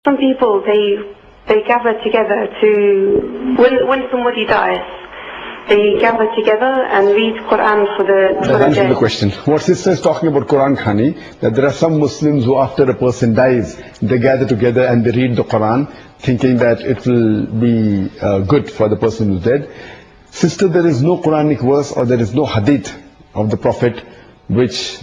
Some people they gather together to when somebody dies, they gather together and read Quran for the answer the question. What sister is talking about Quran Khani, that there are some Muslims who after a person dies, they gather together and they read the Quran, thinking that it will be good for the person who's dead. Sister, there is no Quranic verse or there is no hadith of the Prophet which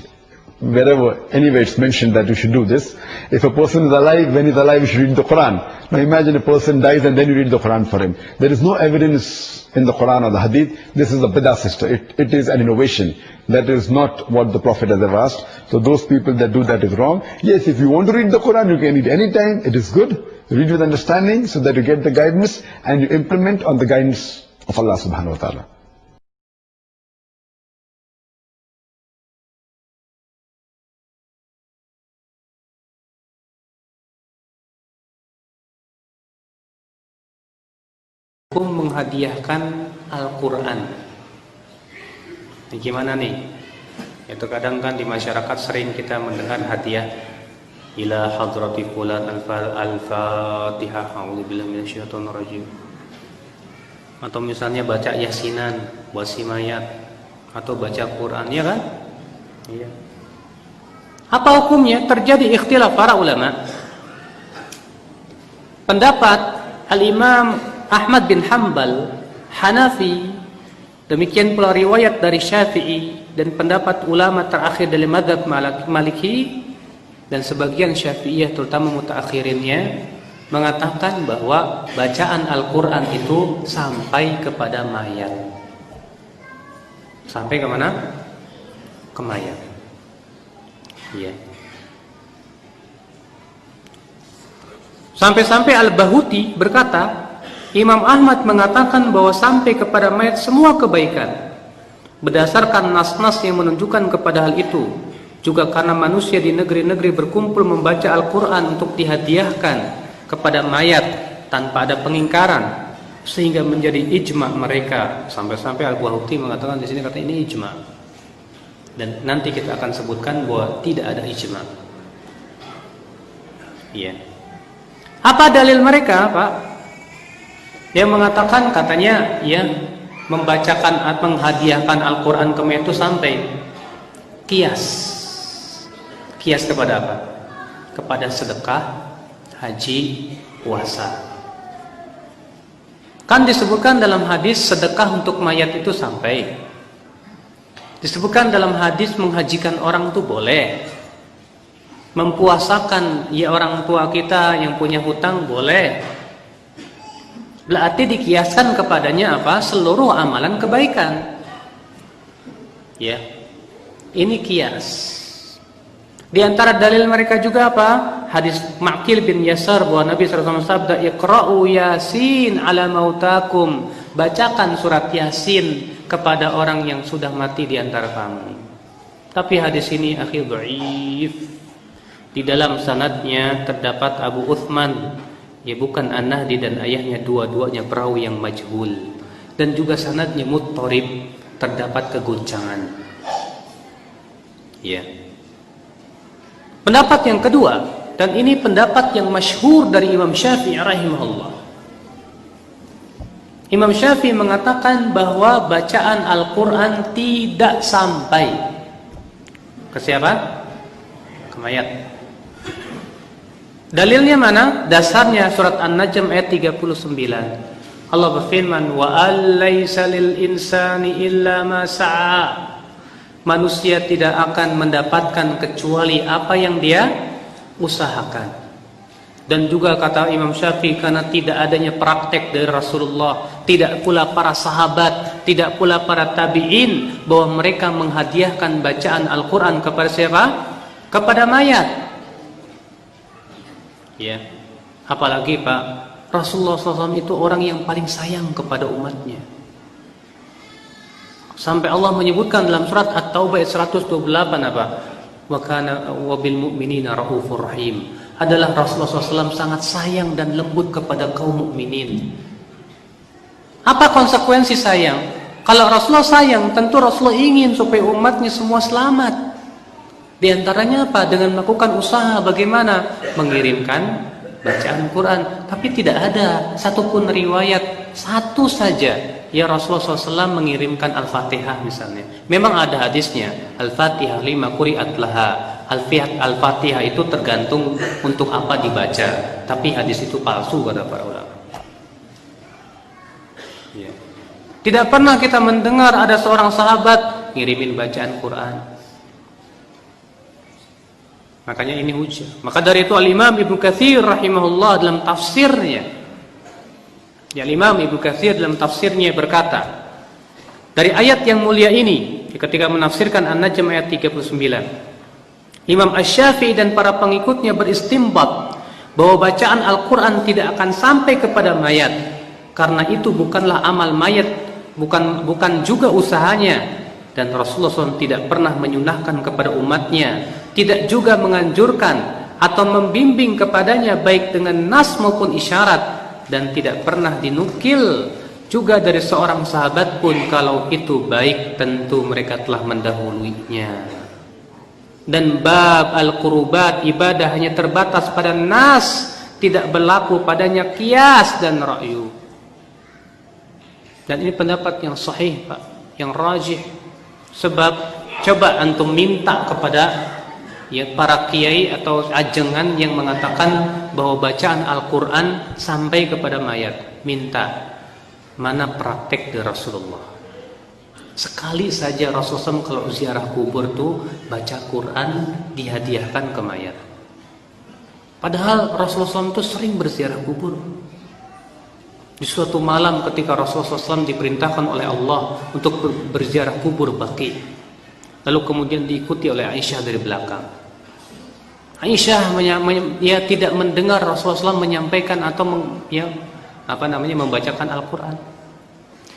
wherever, anyway it's mentioned that you should do this. If a person is alive, when he's alive you should read the Quran. Now imagine a person dies and then you read the Quran for him. There is no evidence in the Quran or the Hadith. This is a bid'ah, sister. It is an innovation. That is not what the Prophet has ever asked. So those people that do that is wrong. Yes, if you want to read the Quran, you can read any time. It is good. Read with understanding so that you get the guidance and you implement on the guidance of Allah subhanahu wa ta'ala. Hukum menghadiahkan Al-Quran. Ini gimana nih? Itu kadang kan di masyarakat sering kita mendengar hadiah ila hadrati fulan al-fatihah a'udzubillahi minasyaitonir rajim. Atau misalnya baca yasinan buat si mayat atau baca Quran, ya kan? Iya. Apa hukumnya? Terjadi ikhtilaf para ulama. Pendapat Al-Imam Ahmad bin Hanbal, Hanafi, demikian pula riwayat dari Syafi'i dan pendapat ulama terakhir dari mazhab Maliki dan sebagian Syafi'iyah terutama mutaakhirinnya mengatakan bahwa bacaan Al-Quran itu sampai kepada mayat. Sampai ke mana? Ke mayat. Iya. Sampai-sampai Al-Bahuti berkata, Imam Ahmad mengatakan bahwa sampai kepada mayat semua kebaikan berdasarkan nas-nas yang menunjukkan kepada hal itu, juga karena manusia di negeri-negeri berkumpul membaca Al-Quran untuk dihadiahkan kepada mayat tanpa ada pengingkaran sehingga menjadi ijma mereka. Sampai-sampai Al-Bahuti mengatakan di sini kata ini ijma, dan nanti kita akan sebutkan bahwa tidak ada ijma. Iya. Apa dalil mereka, Pak? Yang mengatakan katanya ya membacakan atau menghadiahkan Al-Quran ke mayat itu sampai kias kepada apa? Kepada sedekah, haji, puasa. Kan disebutkan dalam hadis sedekah untuk mayat itu sampai. Disebutkan dalam hadis menghajikan orang itu boleh. Mempuasakan ya orang tua kita yang punya hutang boleh. Berarti dikiaskan kepadanya apa? Seluruh amalan kebaikan. Ya. Ini kias. Di antara dalil mereka juga apa? Hadis Ma'qil bin Yasar bahwa Nabi SAW sabda, "Iqra'u Yasin ala mautakum." Bacakan surat Yasin kepada orang yang sudah mati di antara kamu. Tapi hadis ini akhir dhaif. Di dalam sanadnya terdapat Abu Uthman, ya bukan An-Nahdi, dan ayahnya dua-duanya perawi yang majhul, dan juga sanadnya muttarib, terdapat keguncangan. Ya. Pendapat yang kedua, dan ini pendapat yang masyhur dari Imam Syafi'i rahimahullah. Imam Syafi'i mengatakan bahwa bacaan Al-Quran tidak sampai ke siapa? Ke mayat. Dalilnya mana? Dasarnya surat An-Najm ayat 39. Allah berfirman, "Wa alaysa lil insani illa ma sa'a." Manusia tidak akan mendapatkan kecuali apa yang dia usahakan. Dan juga kata Imam Syafi'i, karena tidak adanya praktek dari Rasulullah, tidak pula para sahabat, tidak pula para tabi'in, bahwa mereka menghadiahkan bacaan Al-Quran kepada siapa? Kepada mayat. Ya, apalagi Pak, Rasulullah SAW itu orang yang paling sayang kepada umatnya. Sampai Allah menyebutkan dalam surat At-Taubah ayat 128 apa? Wa kana wa bil mu'minina raufur rahim. Adalah Rasulullah SAW sangat sayang dan lembut kepada kaum mukminin. Apa konsekuensi sayang? Kalau Rasulullah sayang, tentu Rasulullah ingin supaya umatnya semua selamat. Di antaranya apa? Dengan melakukan usaha bagaimana? Mengirimkan bacaan Quran, tapi tidak ada satupun riwayat satu saja ya Rasulullah SAW mengirimkan Al-Fatihah misalnya. Memang ada hadisnya, Al-Fatihah lima quri'at laha. Al-Fatihah itu tergantung untuk apa dibaca, tapi hadis itu palsu kata para ulama. Ya. Tidak pernah kita mendengar ada seorang sahabat ngirimin bacaan Quran. Makanya ini hujah. Maka dari itu Al-Imam Ibnu Katsir rahimahullah dalam tafsirnya, ya, Imam Ibnu Katsir dalam tafsirnya berkata, dari ayat yang mulia ini ketika menafsirkan An-Najm ayat 39, Imam Asy-Syafi'i dan para pengikutnya beristimbat bahwa bacaan Al-Quran tidak akan sampai kepada mayat, karena itu bukanlah amal mayat, bukan juga usahanya, dan Rasulullah SAW tidak pernah menyunahkan kepada umatnya, tidak juga menganjurkan atau membimbing kepadanya baik dengan nas maupun isyarat, dan tidak pernah dinukil juga dari seorang sahabat pun kalau itu baik tentu mereka telah mendahulunya. Dan bab al-qurubat ibadah hanya terbatas pada nas, tidak berlaku padanya qiyas dan ra'yu. Dan ini pendapat yang sahih Pak, yang rajih. Sebab coba antum minta kepada ya para kiai atau ajengan yang mengatakan bahwa bacaan Al-Quran sampai kepada mayat, minta mana praktek dari Rasulullah. Sekali saja Rasulullah kalau ziarah kubur tuh baca Quran dihadiahkan ke mayat. Padahal Rasulullah SAW itu sering berziarah kubur. Di suatu malam ketika Rasulullah SAW diperintahkan oleh Allah untuk berziarah kubur Baqi, lalu kemudian diikuti oleh Aisyah dari belakang. Aisyah dia tidak mendengar Rasulullah SAW menyampaikan atau membacakan Al-Quran.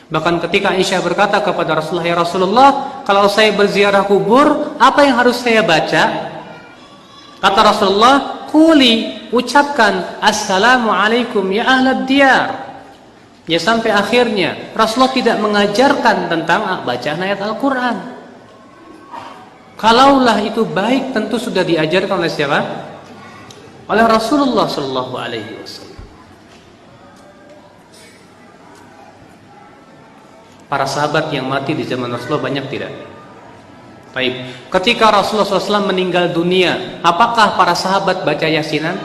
Bahkan ketika Aisyah berkata kepada Rasulullah, ya Rasulullah, kalau saya berziarah kubur, apa yang harus saya baca? Kata Rasulullah, quli, ucapkan Assalamualaikum ya ahlad diyar. Ya, sampai akhirnya Rasulullah tidak mengajarkan tentang bacaan ayat Al-Quran. Kalaulah itu baik, tentu sudah diajarkan oleh siapa? Oleh Rasulullah SAW. Para sahabat yang mati di zaman Rasulullah banyak tidak? Baik. Ketika Rasulullah SAW meninggal dunia, apakah para sahabat baca yasinan?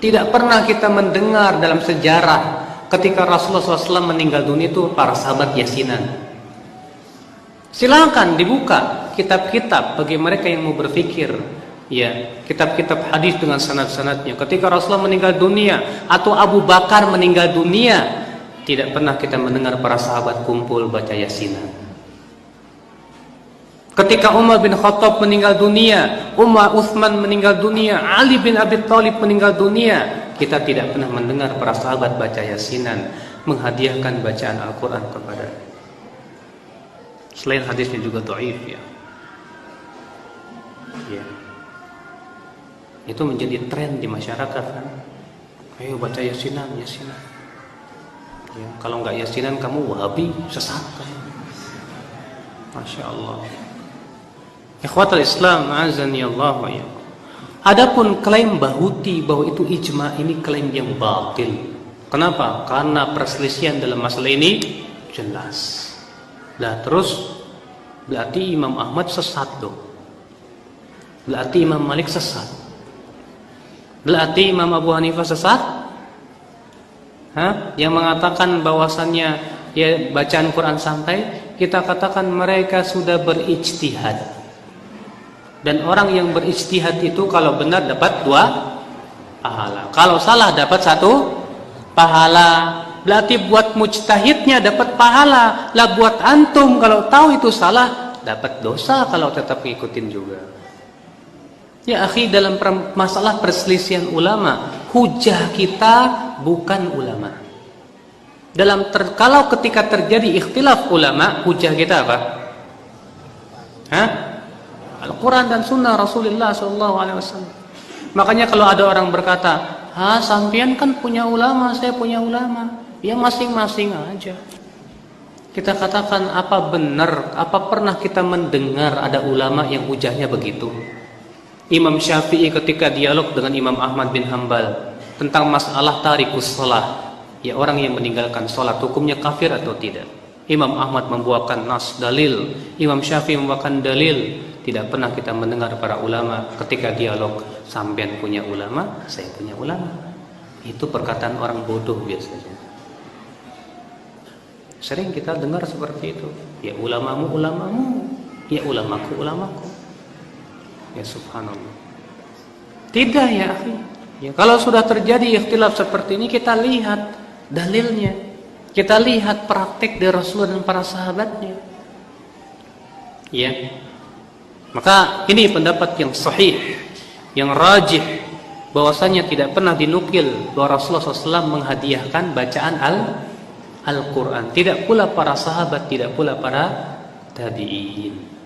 Tidak pernah kita mendengar dalam sejarah ketika Rasulullah SAW meninggal dunia itu para sahabat yasinan. Silakan dibuka kitab-kitab bagi mereka yang mau berpikir, ya, kitab-kitab hadis dengan sanad-sanadnya. Ketika Rasulullah meninggal dunia atau Abu Bakar meninggal dunia, tidak pernah kita mendengar para sahabat kumpul baca yasinan. Ketika Umar bin Khattab meninggal dunia, Utsman meninggal dunia, Ali bin Abi Thalib meninggal dunia, kita tidak pernah mendengar para sahabat baca yasinan, menghadiahkan bacaan Al-Quran kepada. Selain hadisnya juga dhaif ya. Ya. Itu menjadi tren di masyarakat kan. Ayo baca yasinan, yasinan. Ya, kalau enggak yasinan kamu Wahabi, sesat kan. Masya Allah. Ikhwatul Islam, azani Allah wa iyyakum. Adapun klaim Bahuti bahwa itu ijma, ini klaim yang batil. Kenapa? Karena perselisihan dalam masalah ini jelas. Nah, terus berarti Imam Ahmad sesat dong. Berarti Imam Malik sesat. Berarti Imam Abu Hanifah sesat? Yang mengatakan bahwasannya ya bacaan Quran sampai, kita katakan mereka sudah berijtihad. Dan orang yang berijtihad itu kalau benar dapat 2 pahala, kalau salah dapat 1 pahala. Berarti buat mujtahidnya dapat pahala, lah buat antum kalau tahu itu salah dapat dosa kalau tetap ngikutin juga. Ya akhi, dalam masalah perselisihan ulama, hujah kita bukan ulama. Kalau ketika terjadi ikhtilaf ulama, hujah kita apa? Al-Quran dan Sunnah Rasulullah SAW. Makanya kalau ada orang berkata, sampean kan punya ulama, saya punya ulama, ya masing-masing aja. Kita katakan, apa benar, apa pernah kita mendengar ada ulama yang hujahnya begitu? Imam Syafi'i ketika dialog dengan Imam Ahmad bin Hambal tentang masalah tarikus shalah, ya orang yang meninggalkan sholat hukumnya kafir atau tidak. Imam Ahmad membawakan nas dalil, Imam Syafi'i membawakan dalil. Tidak pernah kita mendengar para ulama ketika dialog, sampean punya ulama, saya punya ulama. Itu perkataan orang bodoh biasanya. Sering kita dengar seperti itu. Ya ulamamu, ulamamu, ya ulamaku, ulamaku. Ya subhanallah. Tidak ya akhi. Ya, kalau sudah terjadi ikhtilaf seperti ini, kita lihat dalilnya. Kita lihat praktek dari Rasulullah dan para sahabatnya. Ya. Maka ini pendapat yang sahih, yang rajih, bahwasanya tidak pernah dinukil bahwa Rasulullah SAW menghadiahkan bacaan Al-Quran. Tidak pula para sahabat, tidak pula para tabi'in.